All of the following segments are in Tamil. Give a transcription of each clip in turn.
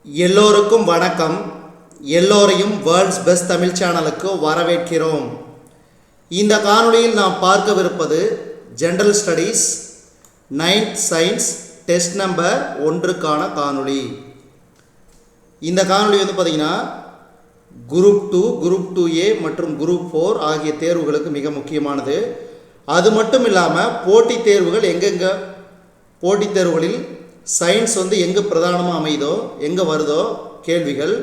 எல்லோருக்கும் வணக்கம். எல்லோரையும் வேர்ல்ட்ஸ் பெஸ்ட் தமிழ் சேனலுக்கு வரவேற்கிறோம். இந்த காணொளியில் நாம் பார்க்கவிருப்பது general studies 9th science test number 1க்கான காணொளி. இந்த காணொளி பார்த்தீங்கன்னா குரூப் 2, குரூப் 2A மற்றும் குரூப் 4 ஆகிய தேர்வுகளுக்கு மிக முக்கியமானது. அது மட்டும் இல்லாமல் போட்டித் தேர்வுகள் எங்கெங்கே போட்டித் தேர்வுகளில் சயின்ஸ் எங்கே பிரதானமாக அமைதோ எங்கே வருதோ கேள்விகள்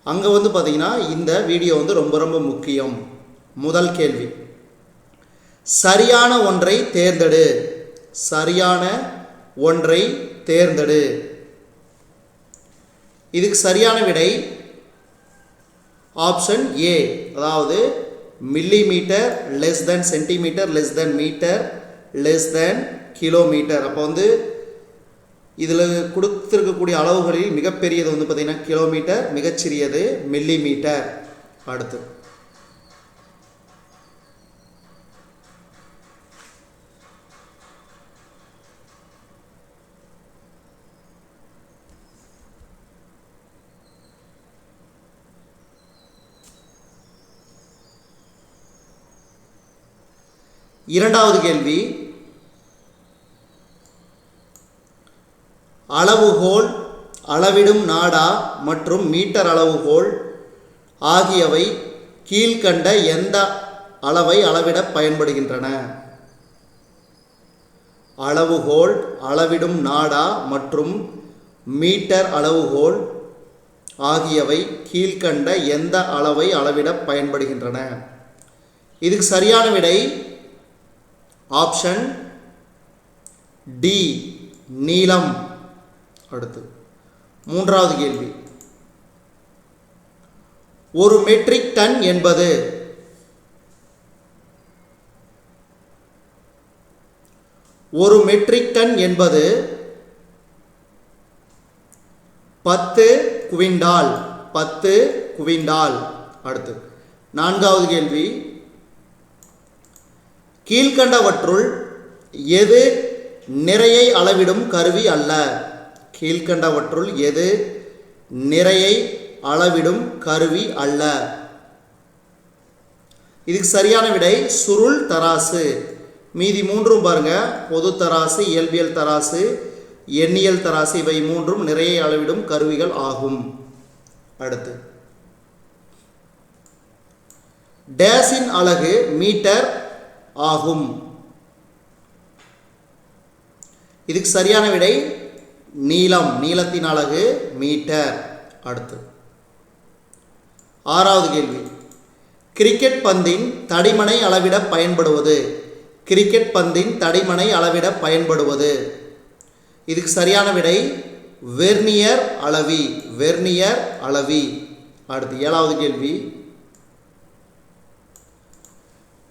அங்கே பார்த்திங்கன்னா இந்த வீடியோ ரொம்ப ரொம்ப முக்கியம். முதல் கேள்வி, சரியான ஒன்றை தேர்ந்தெடு. சரியான ஒன்றை தேர்ந்தெடு. இதுக்கு சரியான விடை ஆப்ஷன் ஏ, அதாவது millimetre less than centimetre less than metre less than kilometre. அப்போ இதில் கொடுத்துருக்கக்கூடிய அளவுகளில் மிகப்பெரியது பார்த்திங்கன்னா கிலோமீட்டர், மிகச்சிறியது மில்லிமீட்டர். அடுத்து இரண்டாவது கேள்வி, அளவுகோல், அளவிடும் நாடா மற்றும் மீட்டர் அளவுகோல் ஆகியவை கீழ்கண்ட எந்த அளவை அளவிட பயன்படுகின்றன? அளவுகோல், அளவிடும் நாடா மற்றும் மீட்டர் அளவுகோல் ஆகியவை கீழ்கண்ட எந்த அளவை அளவிட பயன்படுகின்றன? இதுக்கு சரியான விடை ஆப்ஷன் டி, நீளம். அடுத்து மூன்றாவது கேள்வி, ஒரு மெட்ரிக் டன் என்பது ஒரு மெட்ரிக் டன் என்பது 10 குவிண்டால். 10 குவிண்டால். அடுத்து நான்காவது கேள்வி, கீழ்கண்டவற்றுள் எது நிறையை அளவிடும் கருவி அல்ல? கீழ்கண்டவற்றுள் எது நிறையை அளவிடும் கருவி அல்ல? இதுக்கு சரியான விடை சுருள் தராசு. மீதி மூன்றும் பாருங்க, பொது தராசு, இயல்பியல் தராசு, எண்ணியல் தராசு, இவை மூன்றும் நிறையை அளவிடும் கருவிகள் ஆகும். அடுத்து டேஸின் அலகு மீட்டர் ஆகும். இதுக்கு சரியான விடை நீளம். நீளத்தின் அலகு மீட்டர். அடுத்து ஆறாவது கேள்வி, கிரிக்கெட் பந்தின் தடிமனை அளவிட பயன்படுவது. கிரிக்கெட் பந்தின் தடிமனை அளவிட பயன்படுவது. இதுக்கு சரியான விடை வெர்னியர் அளவி. வெர்னியர் அளவி. அடுத்து ஏழாவது கேள்வி,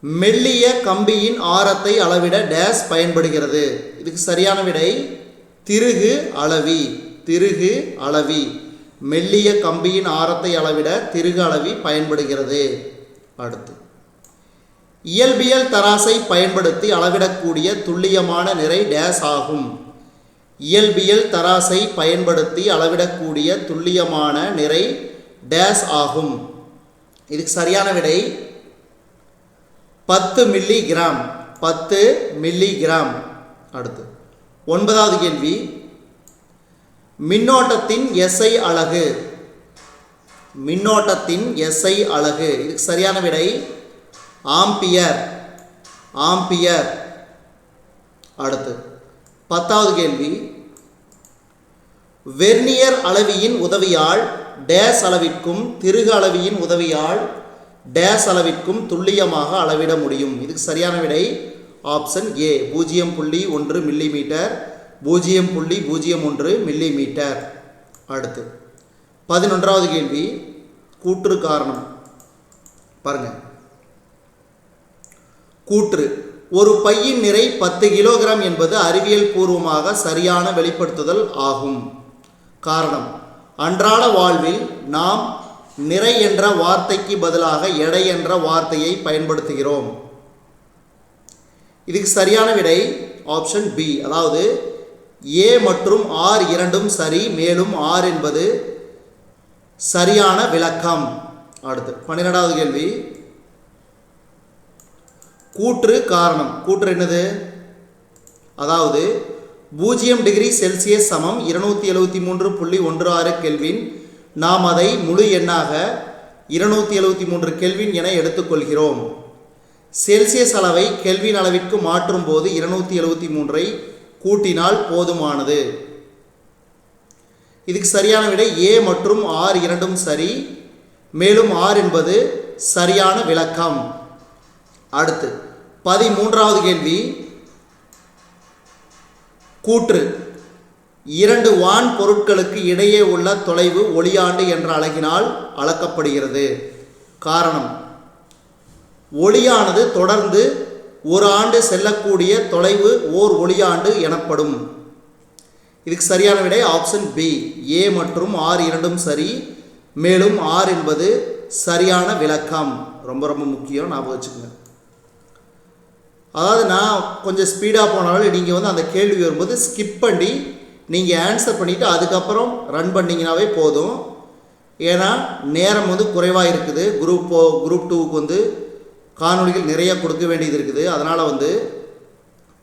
மெல்லிய கம்பியின் ஆரத்தை அளவிட டேஸ் பயன்படுகிறது. இதுக்கு சரியான விடை திருகு அளவி. திருகு அளவி. மெல்லிய கம்பியின் ஆரத்தை அளவிட திருகு அளவி பயன்படுகிறது. அடுத்து இயல்பியல் தராசை பயன்படுத்தி அளவிடக்கூடிய துல்லியமான நிறை டேஸ் ஆகும். இயல்பியல் தராசை பயன்படுத்தி அளவிடக்கூடிய துல்லியமான நிறை டேஸ் ஆகும். இதுக்கு சரியான விடை 10 மில்லிகிராம். 10 மில்லிகிராம். அடுத்து ஒன்பதாவது கேள்வி, மின்னோட்டத்தின் எஸ்ஐ அலகு. மின்னோட்டத்தின் எஸ்ஐ அலகு. இதுக்கு சரியான விடை ஆம்பியர். ஆம்பியர். அடுத்து பத்தாவது கேள்வி, வெர்னியர் அளவியின் உதவியால் டேஸ் அளவிற்கும் திருகு அளவியின் உதவியால் டேஸ் அளவிற்கும் துல்லியமாக அளவிட முடியும். இதுக்கு சரியான விடை ஆப்ஷன் ஏ, 0.1 மில்லிமீட்டர், 0.01 மில்லிமீட்டர். அடுத்து 11வது கேள்வி, கூற்று காரணம். பாருங்க, கூற்று, ஒரு பையின் நிறை 10 கிலோகிராம் என்பது அறிவியல் பூர்வமாக சரியான வெளிப்படுத்துதல் ஆகும். காரணம், அன்றாட வாழ்வில் நாம் நிறை என்ற வார்த்தைக்கு பதிலாக எடை என்ற வார்த்தையை பயன்படுத்துகிறோம். இதுக்கு சரியான விடை ஆப்ஷன் பி, அதாவது ஏ மற்றும் ஆர் இரண்டும் சரி, மேலும் ஆர் என்பது சரியான விளக்கம். அடுத்து 12வது கேள்வி, கூற்று காரணம். கூற்று என்னது? அதாவது 0 டிகிரி செல்சியஸ் சமம் 273.16 கெல்வின். நாம் அதை முழு எண்ணாக 273 கெல்வின் என எடுத்துக்கொள்கிறோம். செல்சியஸ் அளவை கெல்வின் அளவிற்கு மாற்றும் போது 273ஐ கூட்டினால் போதுமானது. இதுக்கு சரியான விடை ஏ மற்றும் ஆர் இரண்டும் சரி, மேலும் ஆர் என்பது சரியான விளக்கம். அடுத்து 13வது கேள்வி, கூற்று. 2 வான் பொருட்களுக்கு இடையே உள்ள தொலைவு ஒளியாண்டு என்ற அலகினால் அளக்கப்படுகிறது. காரணம், ஒளியானது தொடர்ந்து ஒரு ஆண்டு செல்லக்கூடிய தொலைவு ஓர் ஒளியாண்டு எனப்படும். இதுக்கு சரியான விடை ஆப்ஷன் பி, ஏ மற்றும் ஆர் இரண்டும் சரி, மேலும் ஆர் என்பது சரியான விளக்கம். ரொம்ப ரொம்ப முக்கியம், ஞாபகம் வச்சுக்கோங்க. அதாவது நான் கொஞ்சம் ஸ்பீடாக போனாலும் நீங்கள் அந்த கேள்வி வரும்போது ஸ்கிப் பண்ணி நீங்கள் ஆன்சர் பண்ணிவிட்டு அதுக்கப்புறம் ரன் பண்ணிங்கனாவே போதும். ஏன்னா நேரம் குறைவாக இருக்குது. குரூப் 2க்கு காணொளிகள் நிறைய கொடுக்க வேண்டியது இருக்குது. அதனால்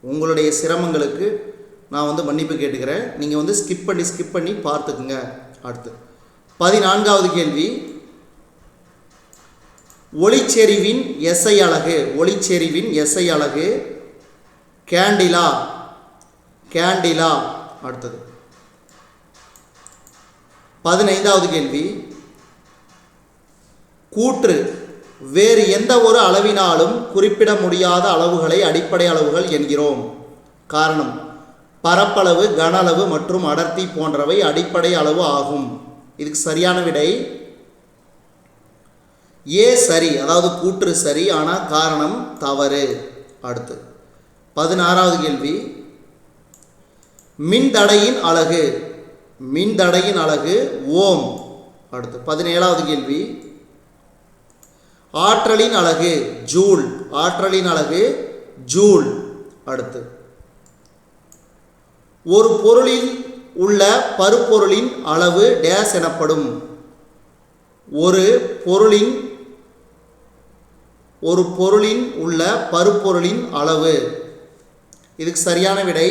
உங்களுடைய சிரமங்களுக்கு நான் மன்னிப்பு கேட்டுக்கிறேன். நீங்கள் ஸ்கிப் பண்ணி பார்த்துக்குங்க. அடுத்து 14வது கேள்வி, ஒளிச்செறிவின் எஸ்ஐ அலகு. ஒளிச்செறிவின் எஸ்ஐ அலகு கேண்டிலா. கேண்டிலா. அடுத்தது 15வது கேள்வி, கூற்று. வேறு எந்த ஒரு அளவினாலும் குறிப்பிட முடியாத அளவுகளை அடிப்படை அளவுகள் என்கிறோம். காரணம், பரப்பளவு, கன அளவு மற்றும் அடர்த்தி போன்றவை அடிப்படை அளவு ஆகும். இதுக்கு சரியான விடை ஏ சரி, அதாவது கூற்று சரி, ஆனால் காரணம் தவறு. அடுத்து 16வது கேள்வி, மின்தடையின் அலகு. மின்தடையின் அலகு ஓம். அடுத்து 17வது கேள்வி, ஆற்றலின் அலகு ஜூல். ஆற்றலின் அலகு ஜூல். அடுத்து, ஒரு பொருளில் உள்ள பருப்பொருளின் அளவு டேஸ் எனப்படும். ஒரு பொருளின் உள்ள பருப்பொருளின் அளவு. இதுக்கு சரியான விடை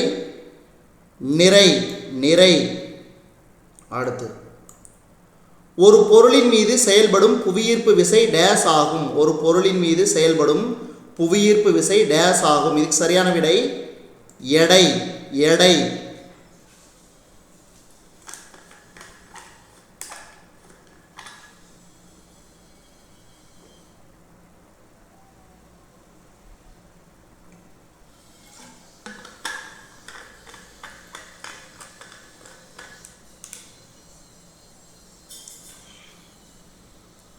நிறை. நிறை. அடுத்து, ஒரு பொருளின் மீது செயல்படும் புவியீர்ப்பு விசை டேஸ் ஆகும். ஒரு பொருளின் மீது செயல்படும் புவியீர்ப்பு விசை டேஸ் ஆகும். இதுக்கு சரியான விடை எடை. எடை.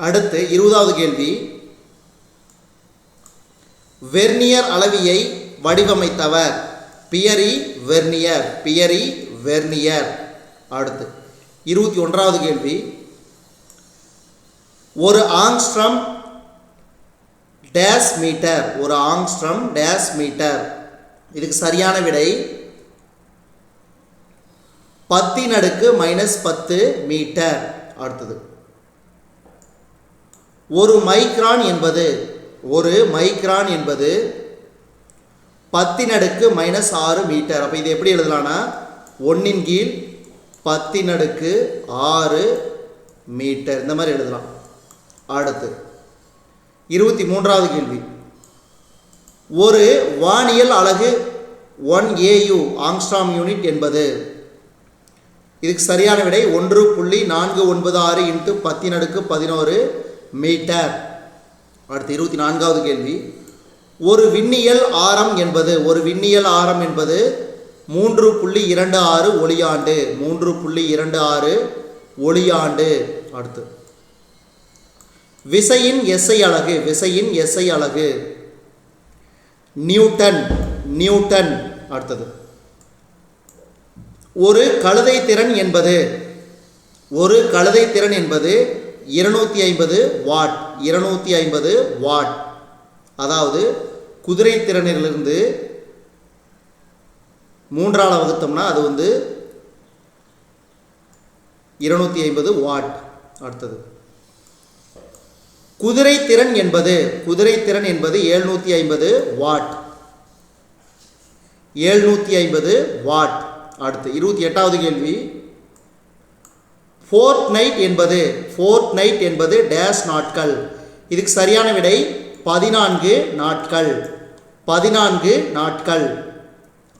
அடுத்து 20வது கேள்வி, வெர்னியர் அளவியை வடிவமைத்தவர். Pierre Vernier. Pierre Vernier. அடுத்து 21வது கேள்வி, ஒரு ஆங்ஸ்ட்ரம் டேஸ் மீட்டர். ஒரு ஆங்ஸ்ட்ரம் டேஸ் மீட்டர். இதுக்கு சரியான விடை 10⁻⁻10 மீட்டர். அடுத்தது, ஒரு மைக்ரான் என்பது 10⁻6 மீட்டர். அப்போ இது எப்படி எழுதலாம்னா 1/10⁻6 மீட்டர் இந்த மாதிரி எழுதலாம். அடுத்து 23வது கேள்வி, ஒரு வானியல் அலகு 1 AU ஆங்ஸ்ட்ராம் யூனிட் என்பது. இதுக்கு சரியான விடை 1.496 × 10⁻11 மீட்டர். அடுத்து 24வது கேள்வி, ஒரு விண்ணியல் ஆரம் என்பது. ஒரு விண்ணியல் ஆரம் என்பது 3.26 ஒளியாண்டு. 3.26 ஒளியாண்டு. அடுத்து, விசையின் எஸ்ஐ அலகு. விசையின் எஸ்ஐ அலகு நியூட்டன். நியூட்டன். அடுத்தது, ஒரு கழுதை திறன் என்பது. ஒரு கழுதை திறன் என்பது 250 வாட். 250 வாட். அதாவது குதிரை திறனிலிருந்து 3ஆல் வகுத்தோம்னா அது வந்து 250 வாட். அடுத்தது குதிரைத்திறன் என்பது 750 வாட். 750 வாட். அடுத்து 28வது கேள்வி, ஃபோர்ட்நைட் என்பது டேஷ் நாட்கள். இதுக்கு சரியான விடை 14 நாட்கள். 14 நாட்கள்.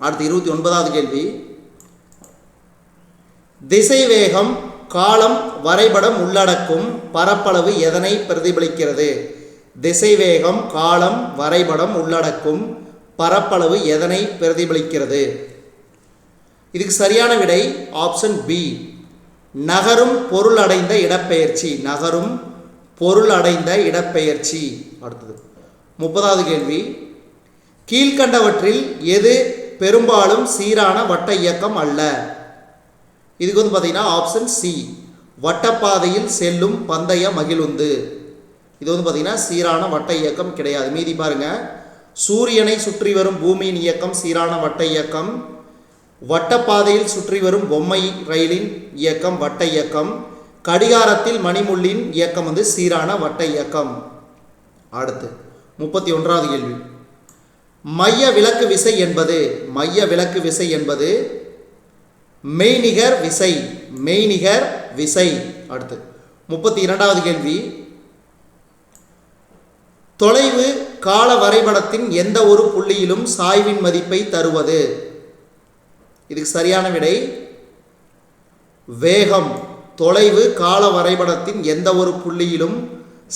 அடுத்து 29வது கேள்வி, திசைவேகம் காலம் வரைபடம் உள்ளடக்கும் பரப்பளவு எதனை பிரதிபலிக்கிறது? திசைவேகம் காலம் வரைபடம் உள்ளடக்கும் பரப்பளவு எதனை பிரதிபலிக்கிறது? இதுக்கு சரியான விடை ஆப்ஷன் பி, நகரும் பொருள் அடைந்த இடப்பெயர்ச்சி. நகரும் பொருள் அடைந்த இடப்பெயர்ச்சி. அடுத்தது 30வது கேள்வி, கீழ்கண்டவற்றில் எது பெரும்பாலும் சீரான வட்ட இயக்கம் அல்ல? இதுக்கு வந்து பார்த்தீங்கன்னா ஆப்ஷன் சி, வட்டப்பாதையில் செல்லும் பந்தய மகிழுந்து. இது வந்து பார்த்தீங்கன்னா சீரான வட்ட இயக்கம் கிடையாது. மீதி பாருங்க, சூரியனை சுற்றி வரும் பூமியின் இயக்கம் சீரான வட்ட இயக்கம், வட்டப்பாதையில் சுற்றி வரும் பொம்மை ரயிலின் இயக்கம் வட்ட இயக்கம், கடிகாரத்தில் மணிமுள்ளின் இயக்கம் வந்து சீரான வட்ட இயக்கம். அடுத்து 31வது கேள்வி, மைய விலக்கு விசை என்பது மெய்நிகர் விசை. அடுத்து 32வது கேள்வி, தொலைவு கால வரைபடத்தின் எந்த ஒரு புள்ளியிலும் சாய்வின் மதிப்பை தருவது? இதுக்கு சரியான விடை வேகம். தொலைவு கால வரைபடத்தின் எந்த ஒரு புள்ளியிலும்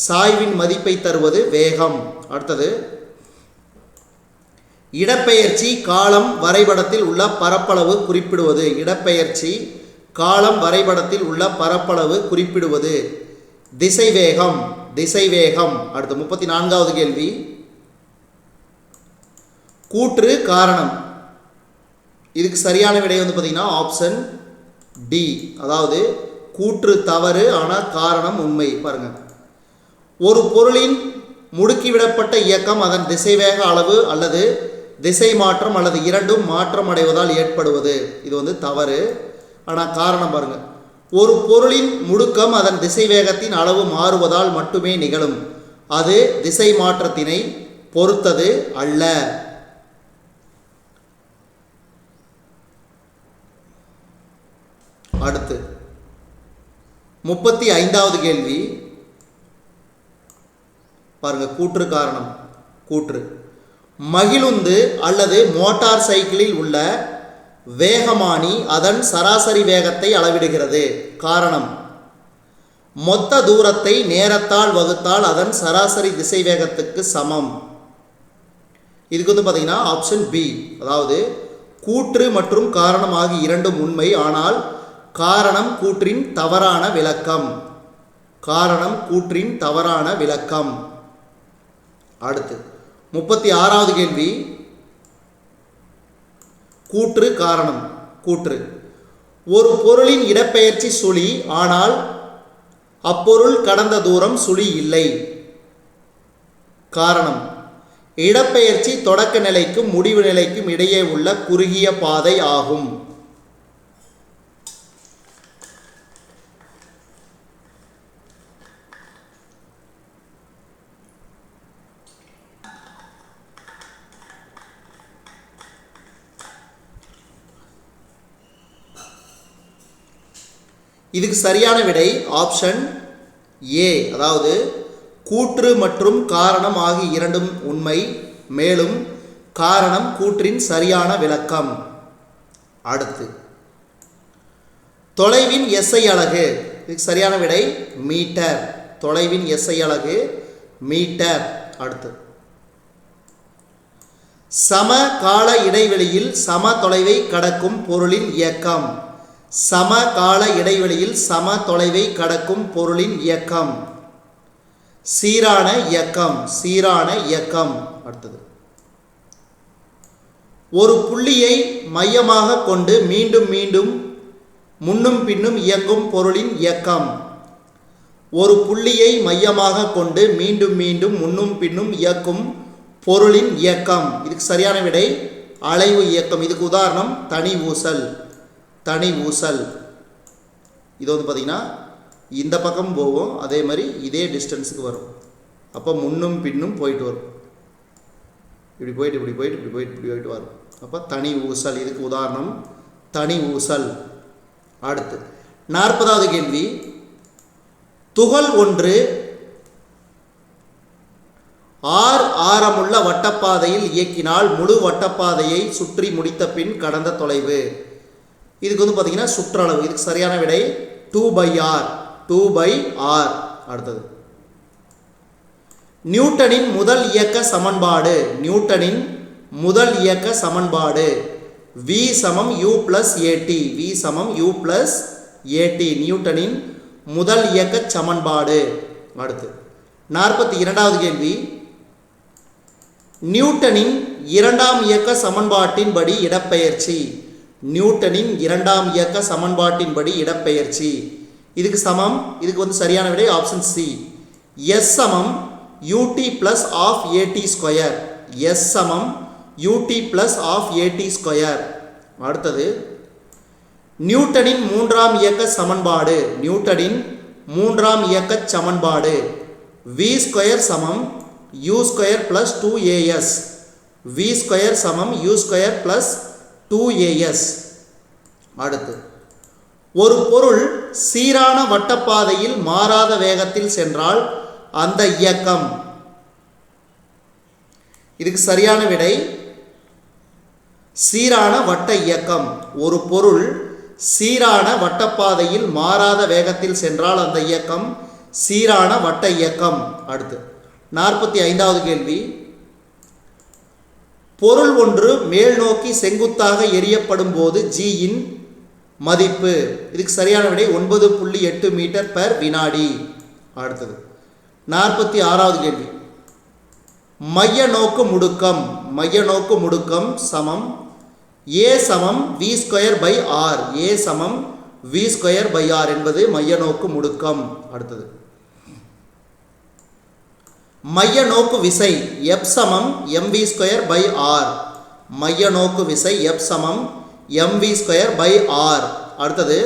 சாய்வின் மதிப்பை தருவது வேகம். அடுத்தது இடப்பெயர்ச்சி காலம் வரைபடத்தில் உள்ள பரப்பளவு குறிப்பிடுவது. இடப்பெயர்ச்சி காலம் வரைபடத்தில் உள்ள பரப்பளவு குறிப்பிடுவது திசைவேகம். அடுத்து 34வது கேள்வி, கூற்று காரணம். இதுக்கு சரியான விடை வந்து பார்த்தீங்கன்னா ஆப்ஷன் டி, அதாவது கூற்று தவறு ஆனால் காரணம் உண்மை. பாருங்க, ஒரு பொருளின் முடுக்கிவிடப்பட்ட இயக்கம் அதன் திசைவேக அளவு அல்லது திசை மாற்றம் அல்லது இரண்டும் மாற்றம் அடைவதால் ஏற்படுவது. இது வந்து தவறு ஆனால் காரணம் பாருங்க, ஒரு பொருளின் முடுக்கம் அதன் திசைவேகத்தின் அளவு மாறுவதால் மட்டுமே நிகழும். அது திசை மாற்றத்தினை பொறுத்தது அல்ல. அடுத்து 35வது கேள்வி பாருங்க, கூற்று காரணம். கூற்று, மகிழுந்து அல்லது மோட்டார் சைக்கிளில் உள்ள வேகமானி அதன் சராசரி வேகத்தை அளவிடுகிறது. காரணம், மொத்த தூரத்தை நேரத்தால் வகுத்தால் அதன் சராசரி திசை வேகத்துக்கு சமம். இதுக்கு வந்து பார்த்தீங்கன்னா ஆப்ஷன் பி, அதாவது கூற்று மற்றும் காரணம் ஆகிய இரண்டும் உண்மை, ஆனால் காரணம் கூற்றின் தவறான விளக்கம். அடுத்து 36வது கேள்வி, கூற்று காரணம். கூற்று, ஒரு பொருளின் இடப்பெயர்ச்சி சுழி, ஆனால் அப்பொருள் கடந்த தூரம் சுழி இல்லை. காரணம், இடப்பெயர்ச்சி தொடக்க நிலைக்கும் முடிவு நிலைக்கும் இடையே உள்ள குறுகிய பாதை ஆகும். இதுக்கு சரியான விடை ஆப்ஷன் ஏ, அதாவது கூற்று மற்றும் காரணம் ஆகிய இரண்டும் உண்மை, மேலும் காரணம் கூற்றின் சரியான விளக்கம். அடுத்து தொலைவின் எஸ்ஐ அலகு. இதுக்கு சரியான விடை மீட்டர். தொலைவின் எஸ்ஐ அலகு மீட்டர். அடுத்து சம கால இடைவெளியில் சம தொலைவை கடக்கும் பொருளின் இயக்கம். சம கால இடைவெளியில் சம தொலைவை கடக்கும் பொருளின் இயக்கம் சீரான இயக்கம். அடுத்தது ஒரு புள்ளியை மையமாக கொண்டு மீண்டும் மீண்டும் முன்னும் பின்னும் இயங்கும் பொருளின் இயக்கம். ஒரு புள்ளியை மையமாக கொண்டு மீண்டும் மீண்டும் முன்னும் பின்னும் இயக்கும் பொருளின் இயக்கம். இதுக்கு சரியான விடை அலைவு இயக்கம். இதுக்கு உதாரணம் தனி ஊசல். தனி ஊசல் இது வந்து பார்த்திங்கன்னா இந்த பக்கம் போகும், அதே மாதிரி இதே டிஸ்டன்ஸுக்கு வரும். அப்போ முன்னும் பின்னும் போயிட்டு வரும். இப்படி போயிட்டு இப்படி போயிட்டு இப்படி போயிட்டு இப்படி போயிட்டு வரும். அப்போ தனி ஊசல் இதுக்கு உதாரணம் தனி ஊசல். அடுத்து 40வது கேள்வி. துகள் ஒன்று r ஆரமுள்ள வட்டப்பாதையில் இயக்கினால் முழு வட்டப்பாதையை சுற்றி முடித்த பின் கடந்த தொலைவு. இதுக்கு வந்து பார்த்திங்கன்னா சுற்றளவு. இதுக்கு சரியான விடை 2/r. 2/r. அடுத்தது நியூட்டனின் முதல் இயக்க சமன்பாடு. நியூட்டனின் முதல் இயக்க சமன்பாடு v சமம் u plus at. v சமம் u plus at. நியூட்டனின் முதல் இயக்க சமன்பாடு. அடுத்து 42வது கேள்வி. நியூட்டனின் இரண்டாம் இயக்க சமன்பாட்டின்படி இடப்பெயர்ச்சி. நியூட்டனின் இரண்டாம் இயக்க சமன்பாட்டின்படி இடப்பெயர்ச்சி இதுக்கு சமம். இதுக்கு வந்து சரியான விடை ஆப்ஷன் சி. s சமம் ut plus of at square. s சமம் ut plus of at square. அடுத்தது நியூட்டனின் மூன்றாம் இயக்க சமன்பாடு. நியூட்டனின் மூன்றாம் இயக்க சமன்பாடு v ஸ்கொயர் சமம் u square plus 2as. v square சமம் u ஸ்கொயர் plus 2as. அடுத்து ஒரு பொருள் சீரான வட்டப்பாதையில் மாறாத வேகத்தில் சென்றால் அந்த இயக்கம். இதுக்கு சரியான விடை சீரான வட்ட இயக்கம். ஒரு பொருள் சீரான வட்டப்பாதையில் மாறாத வேகத்தில் சென்றால் அந்த இயக்கம் சீரான வட்ட இயக்கம். அடுத்து 45வது கேள்வி. பொருள் ஒன்று மேல் நோக்கி செங்குத்தாக எரியப்படும் போது g இன் மதிப்பு. இதுக்கு சரியான விடை 9.8 மீட்டர் பெர் வினாடி. அடுத்தது 46வது கேள்வி. மைய நோக்கு முடுக்கம். மைய நோக்கு முடுக்கம் சமம் a சமம் v square pi r. a சமம் v ஸ்கொயர் பை r என்பது மைய நோக்கு முடுக்கம். அடுத்தது மைய நோக்கு விசை F சமம் mv ஸ்கொயர் பை r. மைய நோக்கு விசை F சமம் mv ஸ்கொயர் பை r. அடுத்தது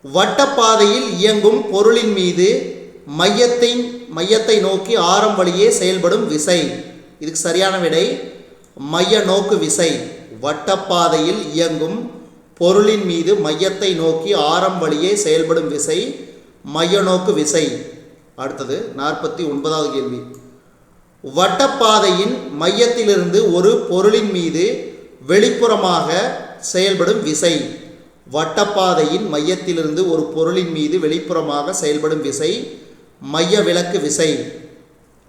வட்டப்பாதையில் இயங்கும் பொருளின் மீது மையத்தை நோக்கி ஆரம் வழியே செயல்படும் விசை. இதுக்கு சரியான விடை மைய நோக்கு விசை. வட்டப்பாதையில் இயங்கும் பொருளின் மீது மையத்தை நோக்கி ஆரம் வழியே செயல்படும் விசை மைய நோக்கு விசை. அடுத்தது 49வது கேள்வி. வட்டப்பாதையின் மையத்திலிருந்து ஒரு பொருளின் மீது வெளிப்புறமாக செயல்படும் விசை. வட்டப்பாதையின் மையத்திலிருந்து ஒரு பொருளின் மீது வெளிப்புறமாக செயல்படும் விசை மைய விலக்கு விசை.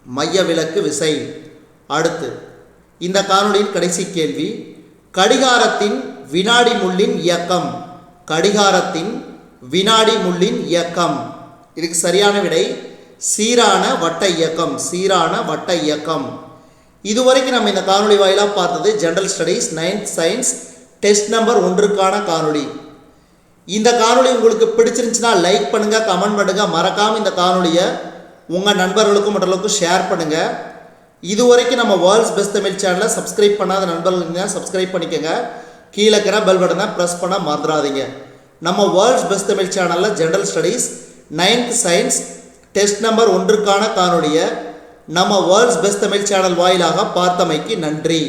மைய விலக்கு விசை. அடுத்து இந்த காணொளியின் கடைசி கேள்வி. கடிகாரத்தின் வினாடி முள்ளின் இயக்கம். கடிகாரத்தின் வினாடி முள்ளின் இயக்கம். இதுக்கு சரியான விடை சீரான வட்ட இயக்கம். சீரான வட்ட இயக்கம். இதுவரைக்கும் நம்ம இந்த காணொளி வாயிலாக பார்த்தது general studies 9th science test number 1க்கான காணொளி. இந்த காணொளி உங்களுக்கு பிடிச்சிருந்துச்சுன்னா லைக் பண்ணுங்கள், கமெண்ட் பண்ணுங்கள். மறக்காமல் இந்த காணொளியை உங்கள் நண்பர்களுக்கும் மற்றவர்களுக்கும் ஷேர் பண்ணுங்கள். இதுவரைக்கும் நம்ம வேர்ல்ட்ஸ் பெஸ்ட் தமிழ் சேனலை சப்ஸ்கிரைப் பண்ணாத நண்பர்கள் சப்ஸ்கிரைப் பண்ணிக்கோங்க. கீழே இருக்கிற பெல் பட்டனை ப்ரெஸ் பண்ண மறந்துடாதீங்க. நம்ம வேர்ல்ட்ஸ் பெஸ்ட் தமிழ் சேனலில் general studies 9th science test number 1க்கான காணொளியை நம்ம வேர்ல்ட்ஸ் பெஸ்ட் தமிழ் சேனல் வாயிலாக பார்த்தமைக்கு நன்றி.